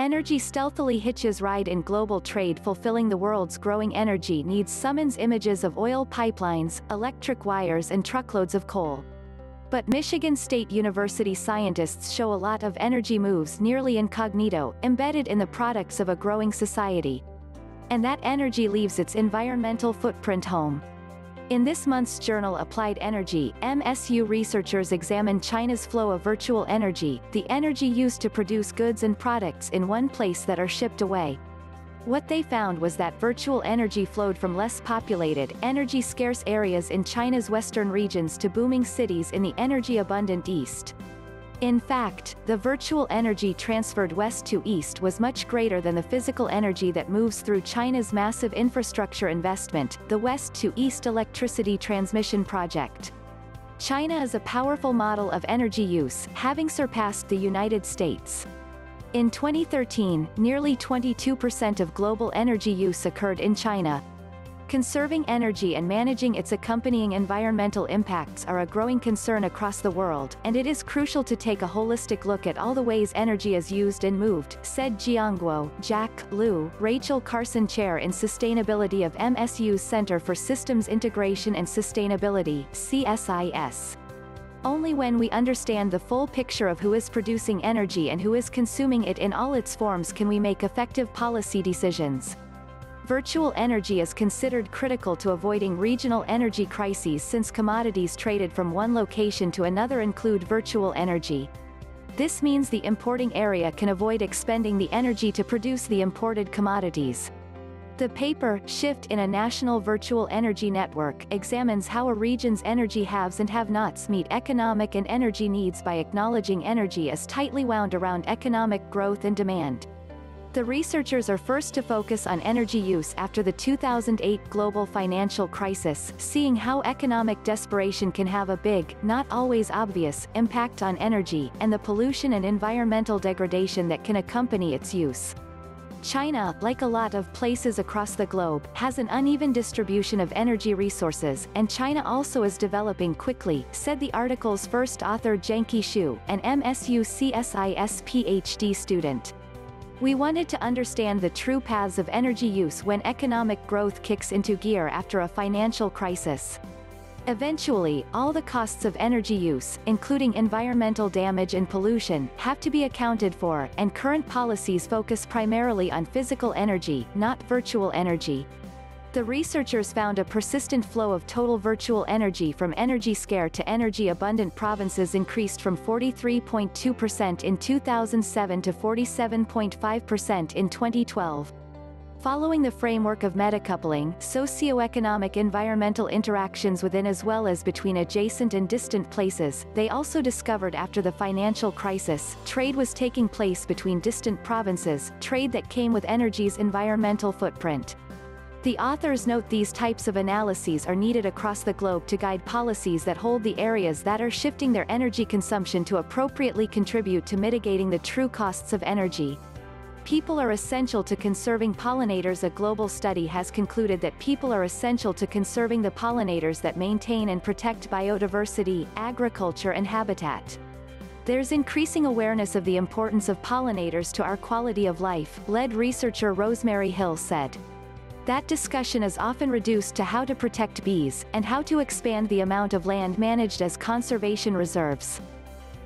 Energy stealthily hitches ride in global trade, fulfilling the world's growing energy needs. Summons images of oil pipelines, electric wires and truckloads of coal. But Michigan State University scientists show a lot of energy moves nearly incognito, embedded in the products of a growing society. And that energy leaves its environmental footprint home. In this month's journal Applied Energy, MSU researchers examine China's flow of virtual energy, the energy used to produce goods and products in one place that are shipped away. What they found was that virtual energy flowed from less populated, energy-scarce areas in China's western regions to booming cities in the energy-abundant east. In fact, the virtual energy transferred west to east was much greater than the physical energy that moves through China's massive infrastructure investment, the West to East Electricity Transmission Project. China is a powerful model of energy use, having surpassed the United States. In 2013, nearly 22% of global energy use occurred in China. Conserving energy and managing its accompanying environmental impacts are a growing concern across the world, and it is crucial to take a holistic look at all the ways energy is used and moved, said Jiangguo, Jack, Liu, Rachel Carson Chair in Sustainability of MSU's Center for Systems Integration and Sustainability, CSIS. Only when we understand the full picture of who is producing energy and who is consuming it in all its forms can we make effective policy decisions. Virtual energy is considered critical to avoiding regional energy crises since commodities traded from one location to another include virtual energy. This means the importing area can avoid expending the energy to produce the imported commodities. The paper, Shift in a National Virtual Energy Network, examines how a region's energy haves and have-nots meet economic and energy needs by acknowledging energy is tightly wound around economic growth and demand. The researchers are first to focus on energy use after the 2008 global financial crisis, seeing how economic desperation can have a big, not always obvious, impact on energy, and the pollution and environmental degradation that can accompany its use. China, like a lot of places across the globe, has an uneven distribution of energy resources, and China also is developing quickly, said the article's first author Zhangqi Xu, an MSU CSIS PhD student. We wanted to understand the true paths of energy use when economic growth kicks into gear after a financial crisis. Eventually, all the costs of energy use, including environmental damage and pollution, have to be accounted for, and current policies focus primarily on physical energy, not virtual energy. The researchers found a persistent flow of total virtual energy from energy-scarce to energy-abundant provinces increased from 43.2% in 2007 to 47.5% in 2012. Following the framework of metacoupling, socio-economic environmental interactions within as well as between adjacent and distant places, they also discovered after the financial crisis, trade was taking place between distant provinces, trade that came with energy's environmental footprint. The authors note these types of analyses are needed across the globe to guide policies that hold the areas that are shifting their energy consumption to appropriately contribute to mitigating the true costs of energy. People are essential to conserving pollinators. A global study has concluded that people are essential to conserving the pollinators that maintain and protect biodiversity, agriculture and habitat. There's increasing awareness of the importance of pollinators to our quality of life, lead researcher Rosemary Hill said. That discussion is often reduced to how to protect bees, and how to expand the amount of land managed as conservation reserves.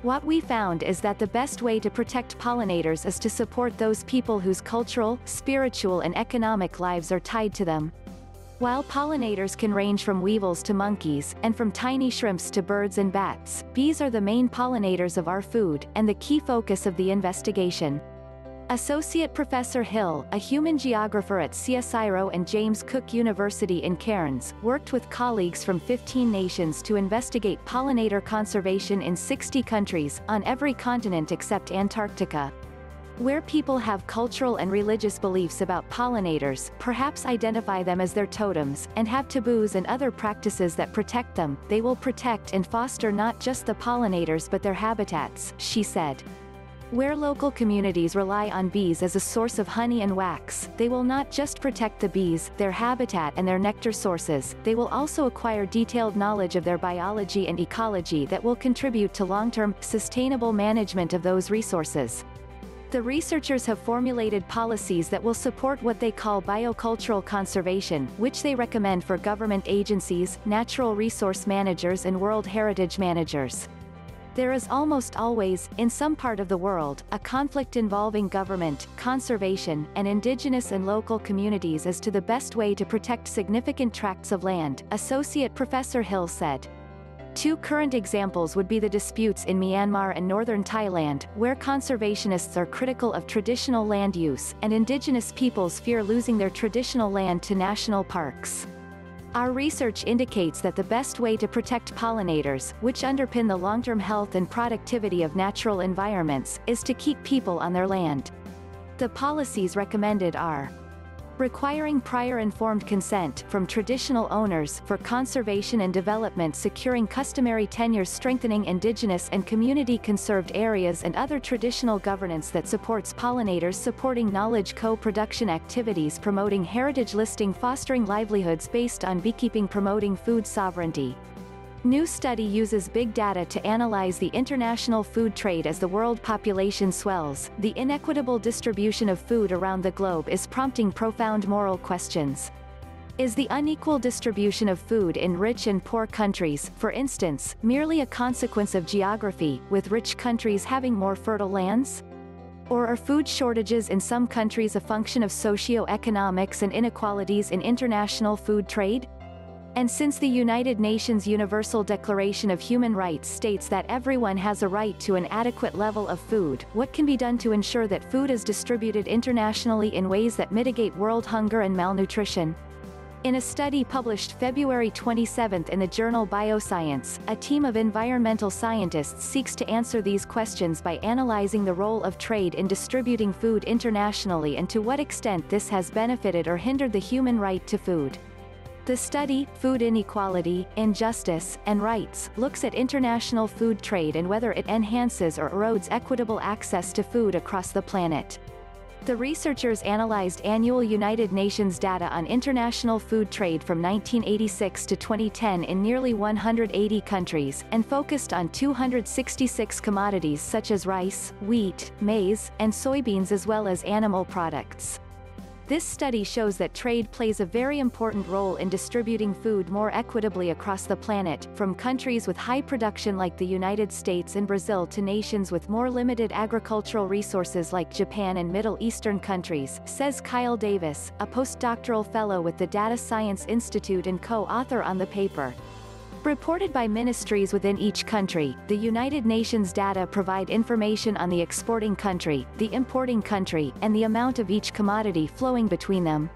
What we found is that the best way to protect pollinators is to support those people whose cultural, spiritual and economic lives are tied to them. While pollinators can range from weevils to monkeys, and from tiny shrimps to birds and bats, bees are the main pollinators of our food, and the key focus of the investigation. Associate Professor Hill, a human geographer at CSIRO and James Cook University in Cairns, worked with colleagues from 15 nations to investigate pollinator conservation in 60 countries, on every continent except Antarctica. Where people have cultural and religious beliefs about pollinators, perhaps identify them as their totems, and have taboos and other practices that protect them, they will protect and foster not just the pollinators but their habitats, she said. Where local communities rely on bees as a source of honey and wax, they will not just protect the bees, their habitat and their nectar sources, they will also acquire detailed knowledge of their biology and ecology that will contribute to long-term, sustainable management of those resources. The researchers have formulated policies that will support what they call biocultural conservation, which they recommend for government agencies, natural resource managers and World Heritage managers. There is almost always, in some part of the world, a conflict involving government, conservation, and indigenous and local communities as to the best way to protect significant tracts of land, Associate Professor Hill said. Two current examples would be the disputes in Myanmar and northern Thailand, where conservationists are critical of traditional land use, and indigenous peoples fear losing their traditional land to national parks. Our research indicates that the best way to protect pollinators, which underpin the long-term health and productivity of natural environments, is to keep people on their land. The policies recommended are requiring prior informed consent from traditional owners for conservation and development, securing customary tenures, strengthening indigenous and community-conserved areas and other traditional governance that supports pollinators, supporting knowledge co-production activities, promoting heritage listing, fostering livelihoods based on beekeeping, promoting food sovereignty. New study uses big data to analyze the international food trade as the world population swells. The inequitable distribution of food around the globe is prompting profound moral questions. Is the unequal distribution of food in rich and poor countries, for instance, merely a consequence of geography, with rich countries having more fertile lands? Or are food shortages in some countries a function of socio-economics and inequalities in international food trade? And since the United Nations Universal Declaration of Human Rights states that everyone has a right to an adequate level of food, what can be done to ensure that food is distributed internationally in ways that mitigate world hunger and malnutrition? In a study published February 27 in the journal Bioscience, a team of environmental scientists seeks to answer these questions by analyzing the role of trade in distributing food internationally and to what extent this has benefited or hindered the human right to food. The study, Food Inequality, Injustice, and Rights, looks at international food trade and whether it enhances or erodes equitable access to food across the planet. The researchers analyzed annual United Nations data on international food trade from 1986 to 2010 in nearly 180 countries, and focused on 266 commodities such as rice, wheat, maize, and soybeans as well as animal products. This study shows that trade plays a very important role in distributing food more equitably across the planet, from countries with high production like the United States and Brazil to nations with more limited agricultural resources like Japan and Middle Eastern countries, says Kyle Davis, a postdoctoral fellow with the Data Science Institute and co-author on the paper. Reported by ministries within each country, the United Nations data provide information on the exporting country, the importing country, and the amount of each commodity flowing between them.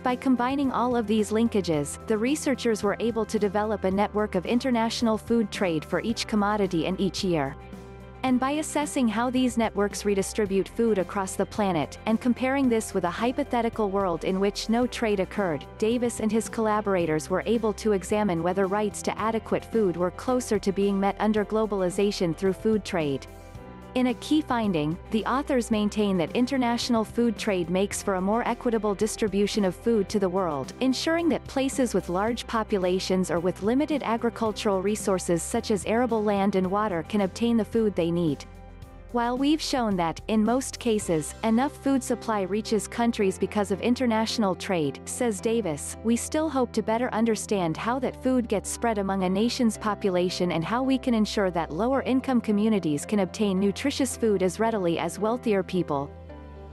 By combining all of these linkages, the researchers were able to develop a network of international food trade for each commodity and each year. And by assessing how these networks redistribute food across the planet, and comparing this with a hypothetical world in which no trade occurred, Davis and his collaborators were able to examine whether rights to adequate food were closer to being met under globalization through food trade. In a key finding, the authors maintain that international food trade makes for a more equitable distribution of food to the world, ensuring that places with large populations or with limited agricultural resources such as arable land and water can obtain the food they need. While we've shown that, in most cases, enough food supply reaches countries because of international trade, says Davis, we still hope to better understand how that food gets spread among a nation's population and how we can ensure that lower-income communities can obtain nutritious food as readily as wealthier people.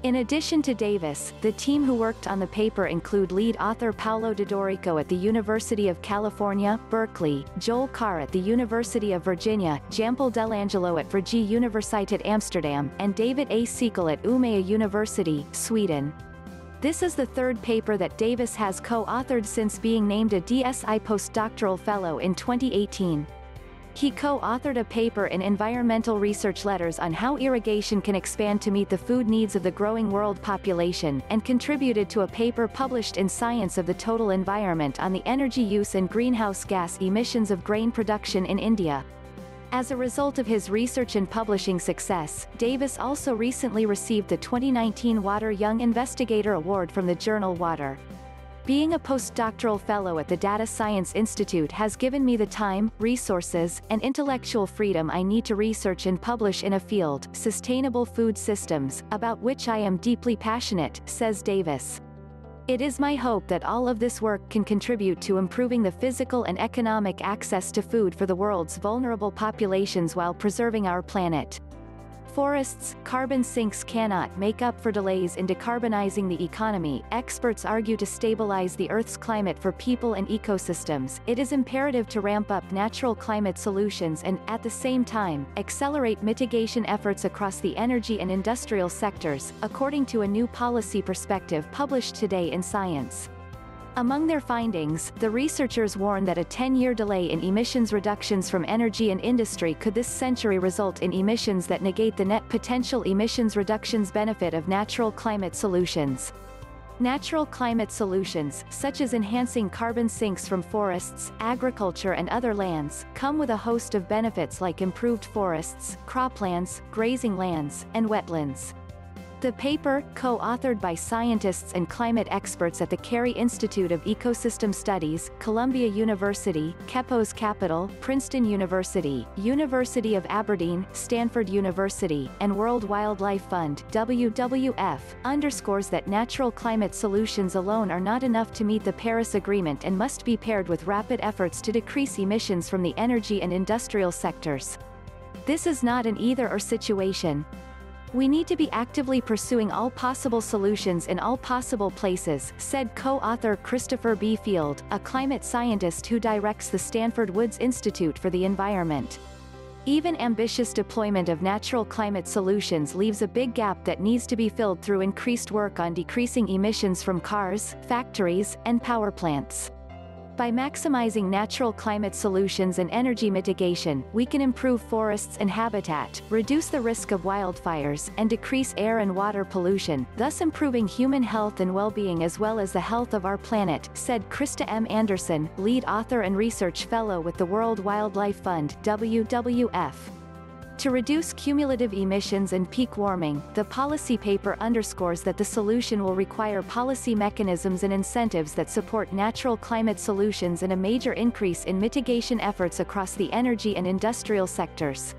In addition to Davis, the team who worked on the paper include lead author Paolo Dodorico at the University of California, Berkeley, Joel Carr at the University of Virginia, Jampel Delangelo at Vrije Universiteit Amsterdam, and David A. Siekel at Umeå University, Sweden. This is the third paper that Davis has co-authored since being named a DSI postdoctoral fellow in 2018. He co-authored a paper in Environmental Research Letters on how irrigation can expand to meet the food needs of the growing world population, and contributed to a paper published in Science of the Total Environment on the energy use and greenhouse gas emissions of grain production in India. As a result of his research and publishing success, Davis also recently received the 2019 Water Young Investigator Award from the journal Water. Being a postdoctoral fellow at the Data Science Institute has given me the time, resources, and intellectual freedom I need to research and publish in a field, sustainable food systems, about which I am deeply passionate, says Davis. It is my hope that all of this work can contribute to improving the physical and economic access to food for the world's vulnerable populations while preserving our planet. Forests, carbon sinks cannot make up for delays in decarbonizing the economy. Experts argue to stabilize the Earth's climate for people and ecosystems, it is imperative to ramp up natural climate solutions and, at the same time, accelerate mitigation efforts across the energy and industrial sectors, according to a new policy perspective published today in Science. Among their findings, the researchers warn that a 10-year delay in emissions reductions from energy and industry could this century result in emissions that negate the net potential emissions reductions benefit of natural climate solutions. Natural climate solutions, such as enhancing carbon sinks from forests, agriculture and other lands, come with a host of benefits like improved forests, croplands, grazing lands, and wetlands. The paper, co-authored by scientists and climate experts at the Carey Institute of Ecosystem Studies, Columbia University, KEPO's Capital, Princeton University, University of Aberdeen, Stanford University, and World Wildlife Fund (WWF), underscores that natural climate solutions alone are not enough to meet the Paris Agreement and must be paired with rapid efforts to decrease emissions from the energy and industrial sectors. This is not an either-or situation. We need to be actively pursuing all possible solutions in all possible places, said co-author Christopher B. Field, a climate scientist who directs the Stanford Woods Institute for the Environment. Even ambitious deployment of natural climate solutions leaves a big gap that needs to be filled through increased work on decreasing emissions from cars, factories, and power plants. By maximizing natural climate solutions and energy mitigation, we can improve forests and habitat, reduce the risk of wildfires, and decrease air and water pollution, thus improving human health and well-being as well as the health of our planet, said Krista M. Anderson, lead author and research fellow with the World Wildlife Fund (WWF). To reduce cumulative emissions and peak warming, the policy paper underscores that the solution will require policy mechanisms and incentives that support natural climate solutions and a major increase in mitigation efforts across the energy and industrial sectors.